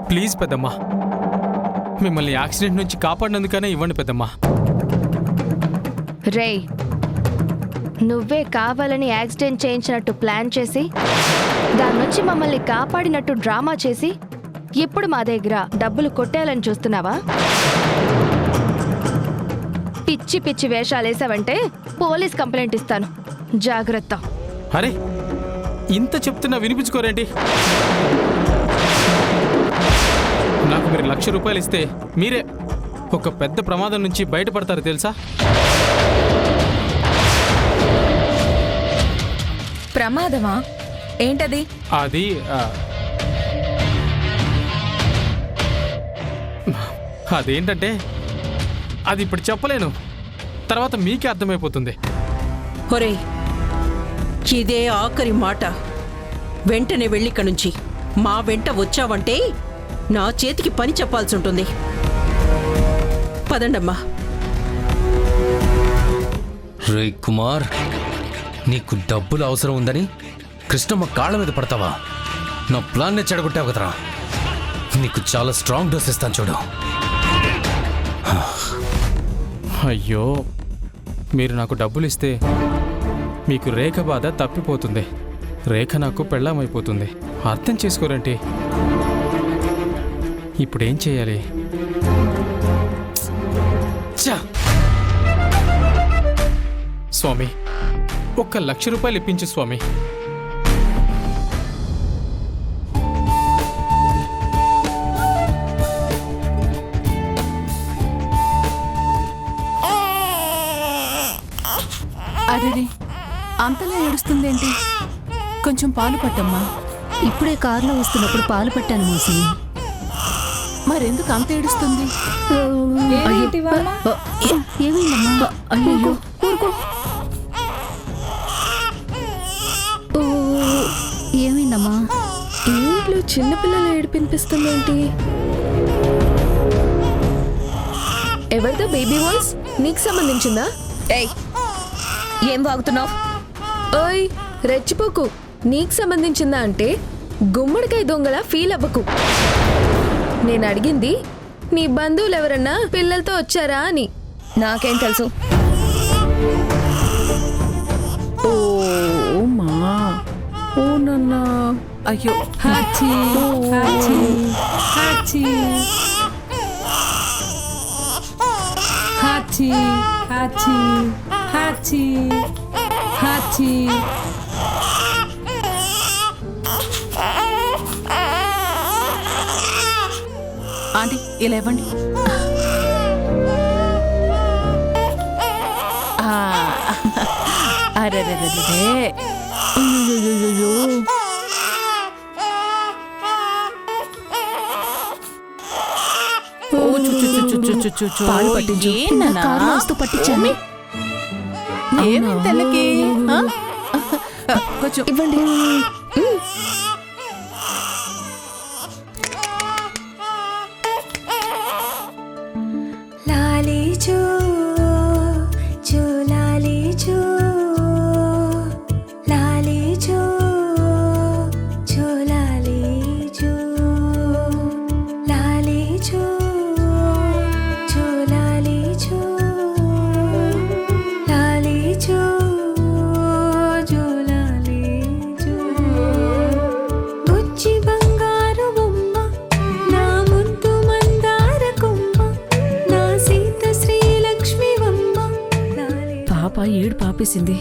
Please పెద్దమ్మా, మిమ్మల్ని accident నుంచి కాపాడినందుకనే ఇవ్వండి పెద్దమ్మా. రేయ్, నువ్వే కావాలని యాక్సిడెంట్ చేయించినట్టు ప్లాన్ చేసి దాని నుంచి మమ్మల్ని కాపాడినట్టు డ్రామా చేసి ఇప్పుడు మా దగ్గర డబ్బులు కొట్టేయాలని చూస్తున్నావా? పిచ్చి పిచ్చి వేషాలేసావంటే పోలీస్ కంప్లైంట్ ఇస్తాను, జాగ్రత్త. అరే, ఇంత చెప్తున్నా వినిపించుకోరేంటి? నాకు మీరు ₹1,00,000 ఇస్తే మీరే ఒక పెద్ద ప్రమాదం నుంచి బయటపడతారు తెలుసా? ప్రమాదమా? ఏంటది? అది అదేంటంటే అది ఇప్పుడు చెప్పలేను, తర్వాత మీకే అర్థమైపోతుంది. ఒరే, ఇదే ఆఖరి మాట. వెంటనే వెళ్ళిక్కడి నుంచి. మా వెంట వచ్చావంటే నా చేతికి పని చెప్పాల్సి ఉంటుంది. పదండమ్మా. రే కుమార్, నీకు డబ్బులు అవసరం ఉందని కృష్ణమ్మ కాళ్ళ మీద పడతావా? నా ప్లాన్నే చెడగొట్టావు కదరా. నీకు చాలా స్ట్రాంగ్ డోస్ ఇస్తాను చూడు. అయ్యో, మీరు నాకు డబ్బులు ఇస్తే మీకు రేఖ బాధ తప్పిపోతుంది, రేఖ నాకు పెళ్ళామైపోతుంది. అర్థం చేసుకోరంటే ఇప్పుడేం చేయాలి? స్వామి, ఒక్క ₹1,00,000 ఇప్పించు స్వామి. అరే, అంతలా ఏడుస్తుందేంటి? కొంచెం పాలు పట్టమ్మా. ఇప్పుడే కారులో వస్తున్నప్పుడు పాలు పట్టాను మోసి. మరెందుకు అంత ఏడుస్తుంది? ఏమైందమ్మా? అయ్యో, ఊరుకో. ఏమైందమ్మా? ఇంట్లో చిన్నపిల్లలు ఏడిపినిపిస్తుందేంటి? ఎవరిదో బేబీ వాయిస్? నీకు సంబంధించిందా? ఏయ్, ఏం వాగుతున్నావు? ఓయ్, రెచ్చిపోకు. నీకు సంబంధించిందా అంటే గుమ్మడికాయ దొంగలా ఫీల్ అవ్వకు. నేను అడిగింది నీ బంధువులు ఎవరన్నా పిల్లలతో వచ్చారా అని. నాకేం తెలుసు? ఓ మా, ఓ నాన్న. అయ్యో, హాచి హాచి హాచి హాచి హాచి హాచి హాచి. ఆంటీ, ఇలా ఇవ్వండి. అరే, పాలు పట్టించు. కారులో వస్తూ పట్టించాను. ఏమేం తెల్లకి? కొంచెం ఇవ్వండి. ఏడు పాపేసింది.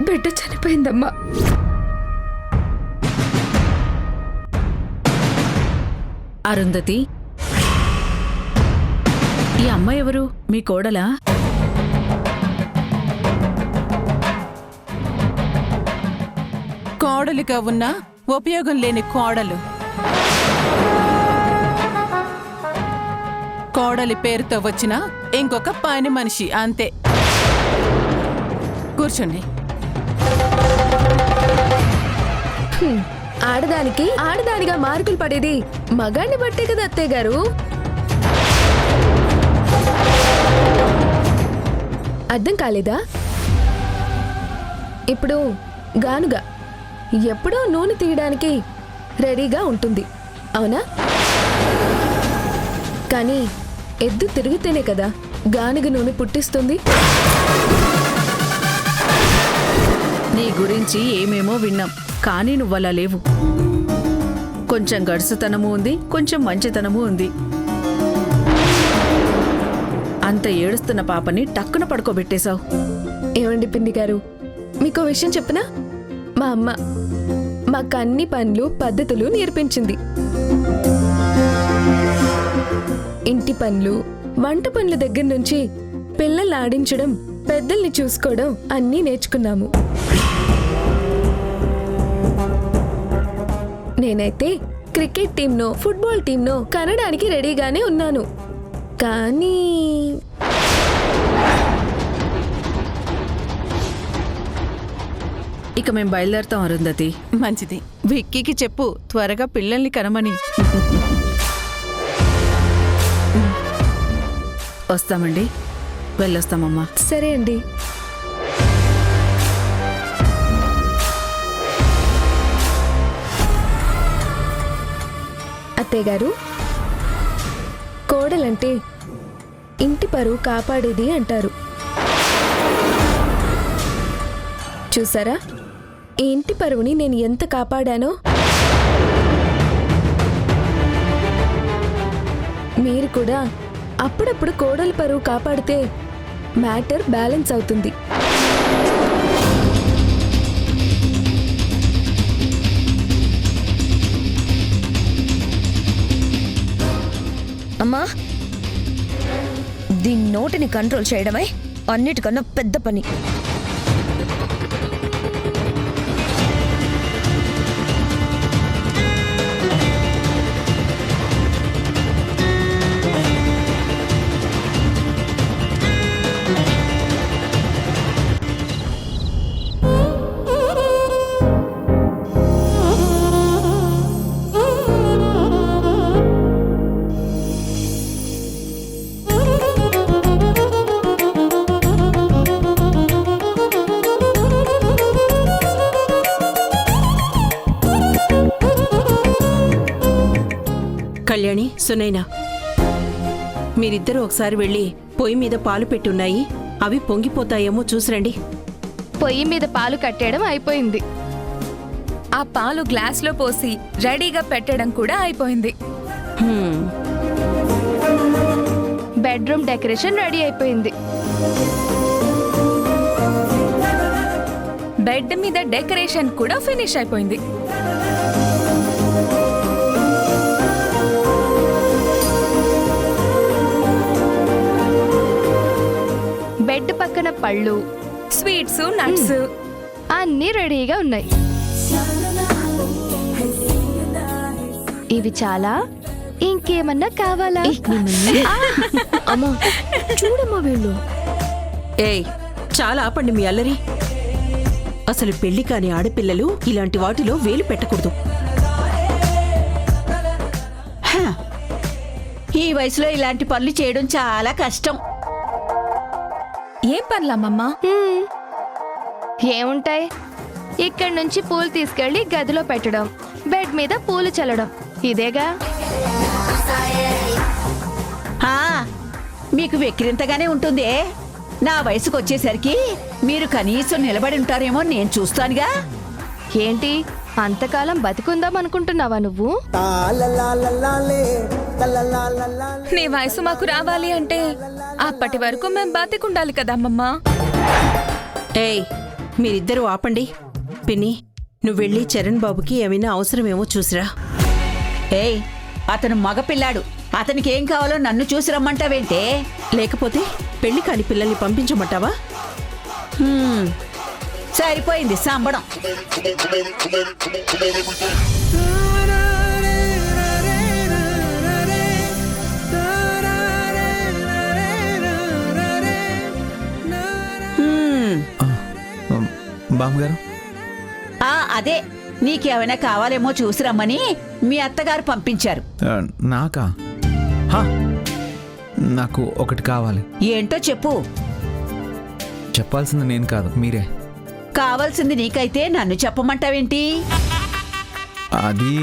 బిడ్డ చనిపోయిందమ్మా. అరుంధతి, ఈ అమ్మాయి ఎవరు? మీ కోడలా? కోడలిగా ఉన్న ఉపయోగం లేని కోడలు. కోడలి పేరుతో వచ్చిన ఇంకొక పని మనిషి అంతే. కూర్చోండి. ఆడదానికి ఆడదానిగా మార్కులు పడేది మగాన్ని బట్టే కదా అత్తయ్య గారు. అర్థం కాలేదా? ఇప్పుడు గానుగా ఎప్పుడో నూనె తీయడానికి రెడీగా ఉంటుంది, అవునా? కానీ ఎద్దు తిరిగితేనే కదా గానుగ నూనె పుట్టిస్తుంది. నీ గురించి ఏమేమో విన్నాం, కానీ నువ్వలా లేవు. కొంచెం గడుసుతనము ఉంది, కొంచెం మంచితనము ఉంది. అంత ఏడుస్తున్న పాపని టక్కున పడుకోబెట్టేశావు. ఏమండి పిన్ని గారు, మీకో విషయం చెప్పనా? మా అమ్మ మాకు అన్ని పనులు పద్ధతులు నేర్పించింది. ఇంటి పనులు, వంట పనుల దగ్గర నుంచి పిల్లల్ని ఆడించడం, పెద్దల్ని చూసుకోవడం అన్నీ నేర్చుకున్నాము. నేనైతే క్రికెట్ టీంనో ఫుట్బాల్ టీంనో కనడానికి రెడీగానే ఉన్నాను. కానీ ఇక మేం బయలుదేరుతాం అరుంధతి. మంచిది. విక్కీకి చెప్పు త్వరగా పిల్లల్ని కనమని. వస్తామండి, వెళ్ళొస్తామమ్మా. సరే అండి. అత్తయ్య గారు, కోడలంటే ఇంటి పరువు కాపాడేది అంటారు. చూసారా, ఈ ఇంటి పరువుని నేను ఎంత కాపాడానో. మీరు కూడా అప్పుడప్పుడు కోడలి పరువు కాపాడితే మ్యాటర్ బ్యాలెన్స్ అవుతుంది. అమ్మా, దీని నోటిని కంట్రోల్ చేయడమే అన్నిటికన్నా పెద్ద పని. కళ్యాణి, సునైనా, మీరిద్దరూ ఒకసారి వెళ్ళి పొయ్యి మీద పాలు పెట్టున్నాయి, అవి పొంగిపోతాయేమో చూసిరండి. పొయ్యి మీద పాలు కట్టేయడం అయిపోయింది. ఆ పాలు గ్లాస్లో పోసి రెడీగా పెట్టడం కూడా అయిపోయింది. బెడ్రూమ్ డెకరేషన్ రెడీ అయిపోయింది. బెడ్ మీద డెకరేషన్ కూడా ఫినిష్ అయిపోయింది. బెడ్ పక్కన పళ్ళు, స్వీట్స్, నట్స్ అన్నీ రెడీగా ఉన్నాయి. ఇవి చాలా, ఇంకేమన్నా కావాలా? అమ్మా చూడమ్మా వీళ్ళు. ఏయ్, చాలా ఆపండి మీ అల్లరి. అసలు పెళ్లి కాని ఆడపిల్లలు ఇలాంటి వాటిలో వేలు పెట్టకూడదు. ఈ వయసులో ఇలాంటి పనులు చేయడం చాలా కష్టం. ఏం పనులమ్మమ్మా? ఏముంటాయి, ఇక్కడి నుంచి పూలు తీసుకెళ్లి గదిలో పెట్టడం, బెడ్ మీద పూలు చల్లడం, ఇదేగా. మీకు వెక్కిరింతగానే ఉంటుంది. నా వయసుకు వచ్చేసరికి మీరు కనీసం నిలబడి ఉంటారేమో నేను చూస్తానుగా. ఏంటి, అంతకాలం బతికుందాం అనుకుంటున్నావా నువ్వు? నీ వయసు మాకు రావాలి అంటే అప్పటి వరకు మేం బతికుండాలి కదమ్మమ్మా. ఏయ్, మీరిద్దరూ ఆపండి. పిన్ని, నువ్వు వెళ్ళి చరణ్ బాబుకి ఏమైనా అవసరమేమో చూసిరా. ఏయ్, అతను మగపిల్లాడు. అతనికి ఏం కావాలో నన్ను చూసి రమ్మంటావేంటే? లేకపోతే పెళ్లి కాని పిల్లల్ని పంపించమంటావా? సరిపోయింది సంబడం. బామ్మగారు, అదే నీకేమైనా కావాలేమో చూసి రమ్మని మీ అత్తగారు పంపించారు. నాకా? నాకు ఒకటి కావాలి. ఏంటో చెప్పు. చెప్పాల్సింది నేను కాదు, మీరే. కావాల్సింది నీకైతే నన్ను చెప్పమంటావేంటి? అది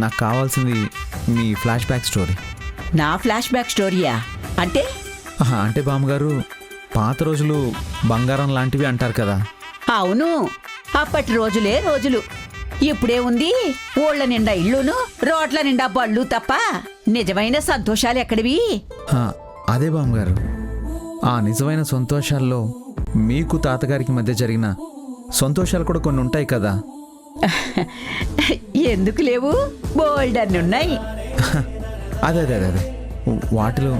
నాకు కావాల్సింది మీ ఫ్లాష్ బ్యాక్ స్టోరీ. నా ఫ్లాష్ బ్యాక్ స్టోరీయా? అంటే అంటే బామ్మగారు, పాత రోజులు బంగారం లాంటివి అంటారు కదా. అవును, అప్పటి రోజులే రోజులు. ఇప్పుడే ఉంది ఊళ్ళ నిండా ఇళ్ళును, రోడ్ల నిండా బళ్ళు తప్ప నిజమైన సంతోషాలు ఎక్కడివి? అదే బామ్మగారు, ఆ నిజమైన సంతోషాల్లో మీకు తాతగారికి మధ్య జరిగిన సంతోషాలు కూడా కొన్ని ఉంటాయి కదా. ఎందుకు లేవు? బోల్డన్ని ఉన్నాయి. అదే అదే అదే అదే వాటిలో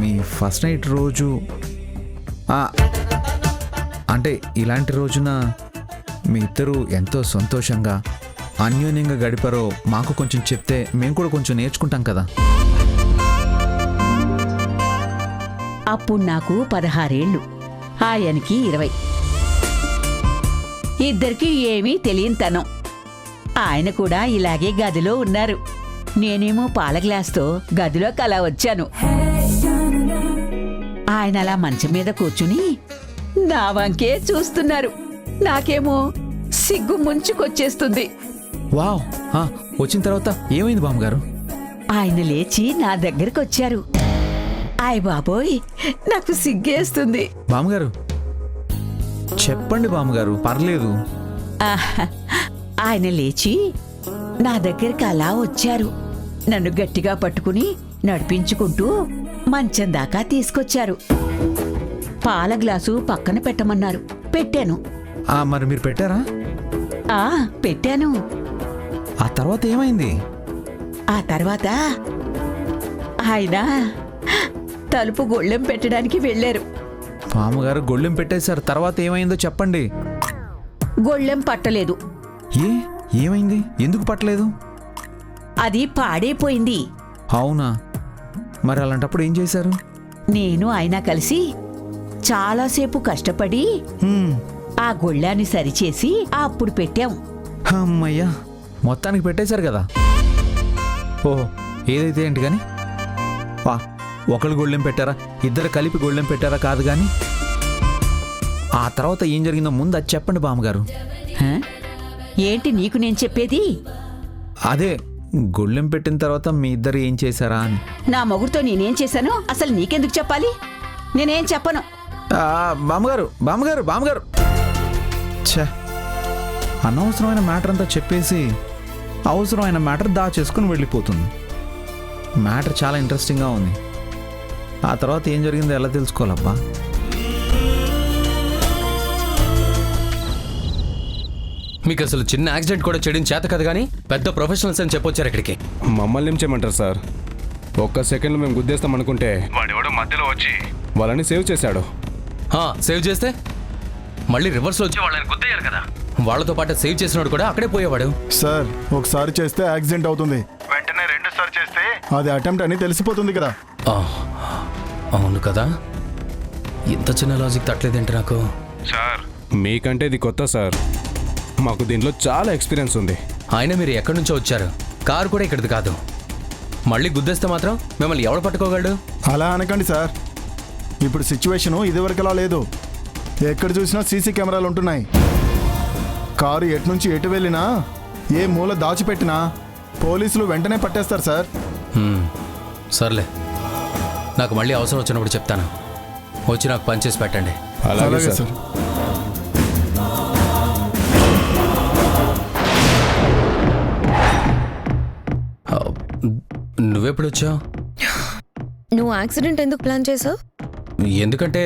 మీ ఫస్ట్ నైట్ రోజు, అంటే ఇలాంటి రోజున మీ ఇద్దరు ఎంతో సంతోషంగా అన్యోన్యంగా గడిపారో మాకు కొంచెం చెప్తే మేము కూడా కొంచెం నేర్చుకుంటాం కదా. అప్పుడు నాకు 16 ఏళ్ళు, ఆయనకి 20. ఇద్దరికి ఏమీ తెలియనితనం. ఆయన కూడా ఇలాగే గదిలో ఉన్నారు. నేనేమో పాల గ్లాస్తో గదిలోకి అలా వచ్చాను. ఆయన అలా మంచం మీద కూర్చుని నా వంకే చూస్తున్నారు. నాకేమో సిగ్గు ముంచుకొచ్చేస్తుంది. వావ్! వచ్చిన తర్వాత ఏమైంది బామ్మగారు? ఆయన లేచి నా దగ్గరకు వచ్చారు. ఆయ్ బాబోయ్, నాకు సిగ్గేస్తుంది. బామ్మగారు చెప్పండి బామ్మగారు, పర్లేదు. ఆయన లేచి నా దగ్గరికి అలా వచ్చారు. నన్ను గట్టిగా పట్టుకుని నడిపించుకుంటూ మంచం దాకా తీసుకొచ్చారు. పాల గ్లాసు పక్కన పెట్టమన్నారు. పెట్టాను. మరి మీరు పెట్టారా? పెట్టాను. ఆ తర్వాత ఏమైంది? ఆ తర్వాత ఆయన తలుపు గొళ్ళెం పెట్టడానికి వెళ్ళారు. బామ్మగారు గొళ్ళెం పెట్టేశారు, తర్వాత ఏమైందో చెప్పండి. గొళ్ళెం పట్టలేదు. ఏమైంది? ఎందుకు పట్టలేదు? అది పాడైపోయింది. అవునా? మరి అలాంటప్పుడు ఏం చేశారు? నేను ఆయన కలిసి చాలాసేపు కష్టపడి ఆ గొళ్ళాన్ని సరిచేసి అప్పుడు పెట్టాం. అమ్మయ్యా, మొత్తానికి పెట్టేశారు కదా. ఓహో, ఏదైతే ఏంటి కానీ ఒకళ్ళు గొళ్ళెం పెట్టారా, ఇద్దరు కలిపి గొళ్ళెం పెట్టారా కాదు కానీ ఆ తర్వాత ఏం జరిగిందో ముందు అది చెప్పండి బామ్మగారు. ఏంటి నీకు నేను చెప్పేది? అదే గొళ్ళెం పెట్టిన తర్వాత మీ ఇద్దరు ఏం చేశారా అని. నా మొగుడుతో నేనేం చేశానో అసలు నీకెందుకు చెప్పాలి? నేనేం చెప్పను. బామ్మగారు బామ్మగారు బామ్మగారు ఛే, అనవసరమైన మ్యాటర్ అంతా చెప్పేసి అవసరమైన మ్యాటర్ దాచేసుకుని వెళ్ళిపోతుంది. మ్యాటర్ చాలా ఇంట్రెస్టింగ్గా ఉంది. ఆ తర్వాత ఏం జరిగిందో ఎలా తెలుసుకోవాలబ్బా? మీకు అసలు చిన్న యాక్సిడెంట్ కూడా చేయడం చేత కదా కానీ పెద్ద ప్రొఫెషనల్స్ అని చెప్పొచ్చారు ఇక్కడికి. మమ్మల్ని ఏం చేయమంటారు సార్? ఒక్క సెకండ్లో మేము గుద్దేస్తాం అనుకుంటే వాడెవడో మధ్యలో వచ్చి వాళ్ళని సేవ్ చేశాడు. సేవ్ చేస్తే మళ్ళీ రివర్స్లో వచ్చి వాళ్ళని గుద్దేయాలి కదా. వాళ్ళతో పాటు సేవ్ చేసినాడు కూడా అక్కడే పోయేవాడు. సార్, ఒకసారి చేస్తే యాక్సిడెంట్ అవుతుంది, వెంటనే 2 సార్లు చేస్తే అది అటెంప్ట్ అని తెలిసిపోతుంది కదా. అవును కదా. ఇంత చిన్న లాజిక్ తట్టలేదేంటి నాకు? సార్, మీకంటే ఇది కొత్త సార్. మాకు దీంట్లో చాలా ఎక్స్పీరియన్స్ ఉంది. ఆయన మీరు ఎక్కడి నుంచో వచ్చారు, కారు కూడా ఇక్కడిది కాదు. మళ్ళీ గుద్దేస్తే మాత్రం మిమ్మల్ని ఎవడు పట్టుకోగలడు? అలా అనకండి సార్. ఇప్పుడు సిచ్యువేషను ఇదివరకులా లేదు. ఎక్కడ చూసినా సీసీ కెమెరాలు ఉంటున్నాయి. కారు ఎటు నుంచి ఎటు వెళ్ళినా, ఏ మూల దాచిపెట్టినా పోలీసులు వెంటనే పట్టేస్తారు సార్. సర్లే, నాకు మళ్ళీ అవసరం వచ్చినప్పుడు చెప్తాను. వచ్చి నాకు పని చేసి పెట్టండి. అలాగే సార్. నువ్వెప్పుడు వచ్చావు? నువ్వు యాక్సిడెంట్ ఎందుకు ప్లాన్ చేసావు? ఎందుకంటే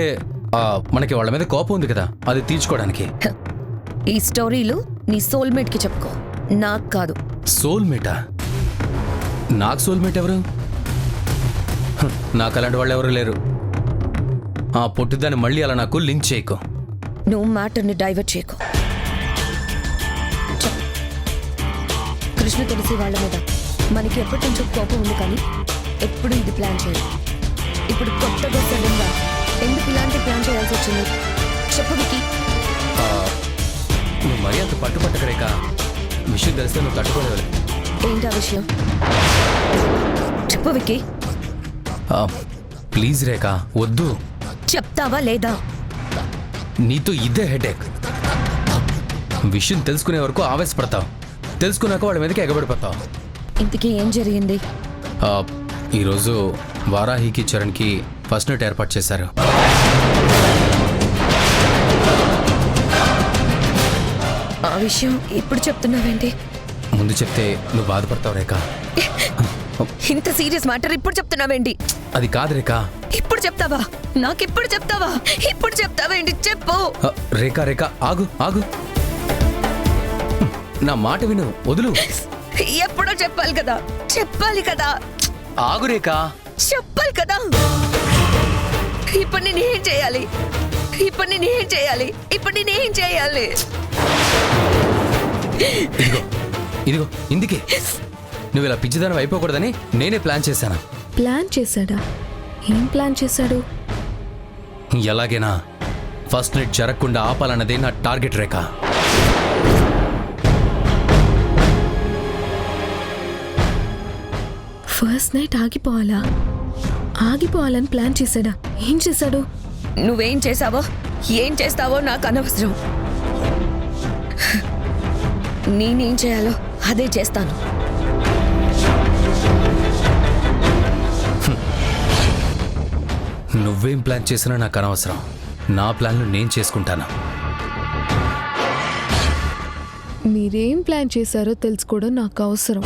మనకి వాళ్ళ మీద కోపం ఉంది కదా, అది తీర్చుకోవడానికి. ఈ స్టోరీలు నీ సోల్మేట్ కి చెప్పుకో, నాకు కాదు. సోల్మేటా? నాకు సోల్మేట్ ఎవరు? నాకు అలాంటి వాళ్ళు ఎవరు లేరు. ఆ పొట్టిదాన్ని మళ్ళీ అలా నాకు లింక్ చేయకు. నువ్వు మ్యాటర్ని డైవర్ట్ చేయకు. కృష్ణ తెలిసి వాళ్ళ మీద మనకి ఎప్పటి నుంచో కోపం ఉంది, కానీ ఎప్పుడు ఇది ప్లాన్ చేయదు. ఇప్పుడు కొత్తగా సడన్గా ఎందుకు ఇలాంటి ప్లాన్ చేయాల్సి వచ్చింది చెప్పు వికీ. నువ్వు మరీ అంత పట్టుపట్టక రేఖ. విషయం తెలిస్తే నువ్వు తట్టుకోలేవు. ఏంటి ఆ విషయం చెప్పు వికీ. ప్లీజ్ రేఖ, వద్దు. చెప్తావా లేదా? నీతో ఇదే హెడేక్. విషయం తెలుసుకునే వరకు ఆవేశపడతావు, తెలుసుకున్నాక వాళ్ళ మీదకి ఎగబడిపోతావు. ఇంతకీ ఏం జరిగింది? ఈరోజు వారాహికి చరణ్కి ఫస్ట్ నైట్ ఏర్పాటు చేశారు. ఆ విషయం ఇప్పుడు చెప్తున్నావేంటి? ముందు చెప్తే నువ్వు బాధపడతావు రేఖ. ఇంత సీరియస్ మ్యాటర్ ఇప్పుడు చెప్తున్నావేంటి? అది కాదు రేఖ. ఇప్పుడు చెప్తావా? నాకిప్పుడు చెప్తావా? ఇప్పుడు చెప్తావేంటి చెప్పు. రేఖ రేఖ ఆగు ఆగు, నా మాట విను, వదులు. ఎప్పుడో చెప్పాలి కదా, చెప్పాలి కదా. ఆగు రేఖ. చెప్పాలి కదా. ఇప్పుడు నేనేం చేయాలి? ఇప్పుడు నేనేం చేయాలి? ఇప్పుడు నేనేం చేయాలి? ఇదిగో ఇదిగో ఇందుకే నువ్వు ఇలా పిచ్చిదానం అయిపోకూడదని నేనే ప్లాన్ చేశాను. ప్లాన్ చేశాడా? ఏం ప్లాన్ చేశాడు? ఎలాగైనా ఫస్ట్ నైట్ జరగకుండా ఆపాలన్నదే నా టార్గెట్ రేఖ. ఫస్ట్ నైట్ ఆగిపోవాలా? ఆగిపోవాలని ప్లాన్ చేశాడా? ఏం చేశాడు? నువ్వేం చేసావో ఏం చేస్తావో నాకు అనవసరం. నేనేం చేయాలో అదే చేస్తాను. నువ్వేం ప్లాన్ చేసినా నాకు అనవసరం. నా ప్లాన్లు నేను చేసుకుంటాను. మీరేం ప్లాన్ చేశారో తెలుసుకోవడం నాకు అవసరం.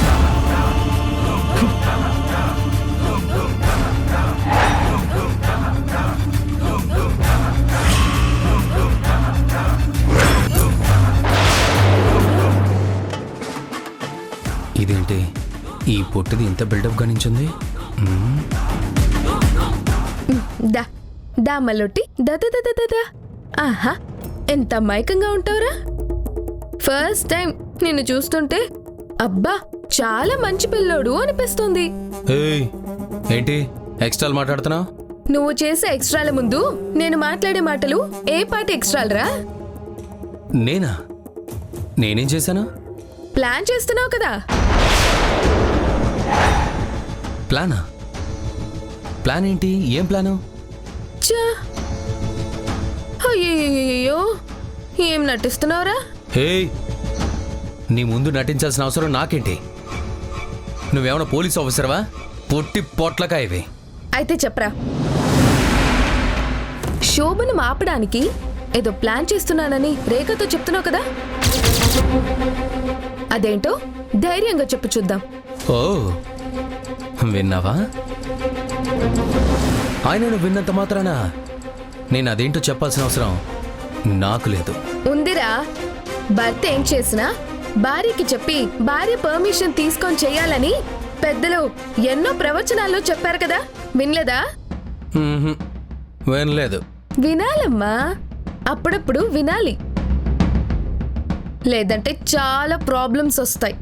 ఇదేంటి ఈ పొట్టిది ఇంత బిల్డప్ గా నించుంది? దా దా మల్లొట్టి దా దా దా దా దా. ఆహా, ఎంత మైకంగా ఉంటావురా. ఫస్ట్ టైం నిన్ను చూస్తుంటే అబ్బా చాలా మంచి పిల్లోడు అనిపిస్తుంది. ఏంటి ఎక్స్ట్రాలు మాట్లాడుతున్నావు? నువ్వు చేసే ఎక్స్ట్రాల ముందు నేను మాట్లాడే మాటలు ఏ పాటి ఎక్స్ట్రాలరా? నేనా? నేనేం చేశాను? ప్లాన్ చేస్తున్నావు కదా. ప్లానా? ప్లాన్ ఏంటి? ఏం ప్లాను? చా, అయ్యో ఏం నటిస్తున్నావురా? హే, నీ ముందు నటించాల్సిన అవసరం నాకేంటి? నువ్వేమన్నా పోలీస్ ఆఫీసర్వా? పొట్టి పొట్లకాయవి. అయితే చెప్పరా. శోభను ఆపడానికి ఏదో ప్లాన్ చేస్తున్నానని రేఖతో చెప్తున్నావు కదా. అదేంటో ధైర్యంగా చెప్పు చూద్దాం. ఓ, విన్నావా? ఆయన నువ్వు విన్నంత మాత్రాన నేను అదేంటో చెప్పాల్సిన అవసరం నాకు లేదు. ఉందిరా. భర్త ఏం చేసినా భార్యకి చెప్పి భార్య పర్మిషన్ తీసుకొని చెయ్యాలని పెద్దలు ఎన్నో ప్రవచనాల్లో చెప్పారు కదా, వినలేదా? వినలేదు. వినాలమ్మా, అప్పుడప్పుడు వినాలి, లేదంటే చాలా ప్రాబ్లమ్స్ వస్తాయి.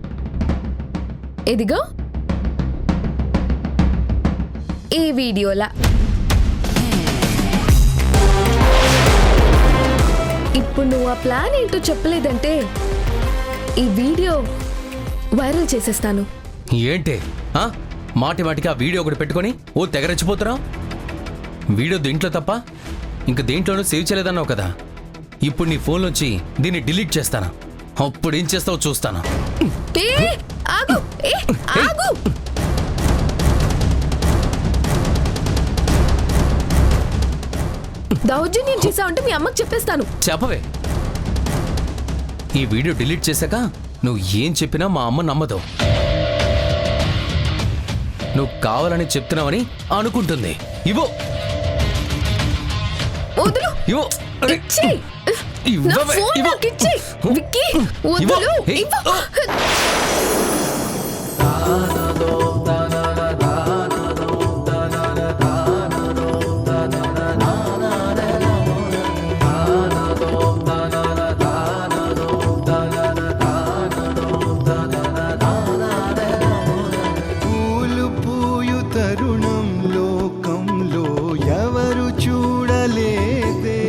ఇదిగో ఈ వీడియోలా. ఇప్పుడు నువ్వు ఆ ప్లాన్ ఏంటో చెప్పలేదంటే ఈ వీడియో వైరల్ చేసేస్తాను. ఏంటి మాటి మాటికి ఆ వీడియో ఒకటి పెట్టుకొని ఓ తెగరెచ్చిపోతున్నావు? వీడియో దీంట్లో తప్ప ఇంక దేంట్లోనూ సేవ్ చేయలేదన్నావు కదా. ఇప్పుడు నీ ఫోన్లోంచి దీన్ని డిలీట్ చేస్తాను. అప్పుడు ఏం చేస్తావో చూస్తాను. దౌర్జన్యం చేసావంటే మీ అమ్మకి చెప్పేస్తాను. చెప్పవే. ఈ వీడియో డిలీట్ చేశాక నువ్వు ఏం చెప్పినా మా అమ్మ నమ్మదు. నువ్వు కావాలని చెప్తున్నావని అనుకుంటుంది. ఇవ్వు. వదులు. ఇవ్వు. అరే, ఇచ్చేయ్. నా ఇవ్వవే, ఫోన్ ఇవ్వు. నాకు ఇచ్చేయ్. విక్కీ, ఇవ్వు. వదలు. ఏయ్. ఇవ్వు. పూలు పూయు తరుణం లోకంలో ఎవరు చూడలేదే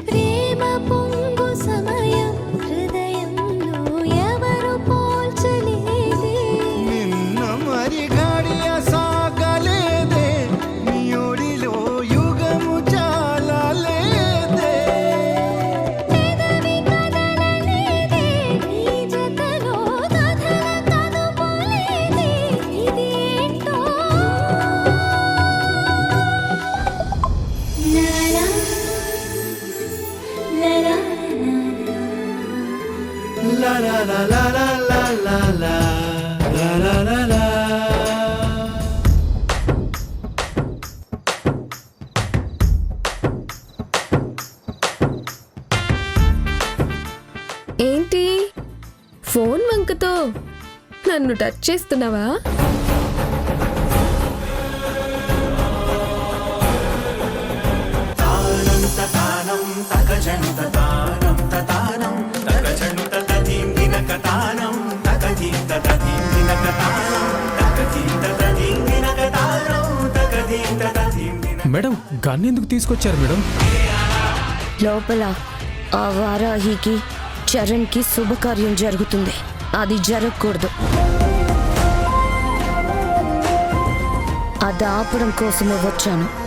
ప్రేమ పొంగు సమయం హృదయంలో ఎవరు పోల్చలేదే నిన్న మరి గాడియ సాగలేదే నీ ఒడిలో యుగము చాలా లేదే పెదవి కదలలేదే నీ జతలో కథల కనుమలేదే ఇదేంటో లాలా లాలా లా లా లా లా లా లా లా లా లా. ఏంటి ఫోన్ వంకతో నన్ను టచ్ చేస్తున్నావా? మేడం గన్ ఎందుకు తీసుకొచ్చారు మేడం? లోపల ఆ వారాహికి చరణ్కి శుభకార్యం జరుగుతుంది. అది జరగకూడదు. అది ఆపడం కోసమే వచ్చాను.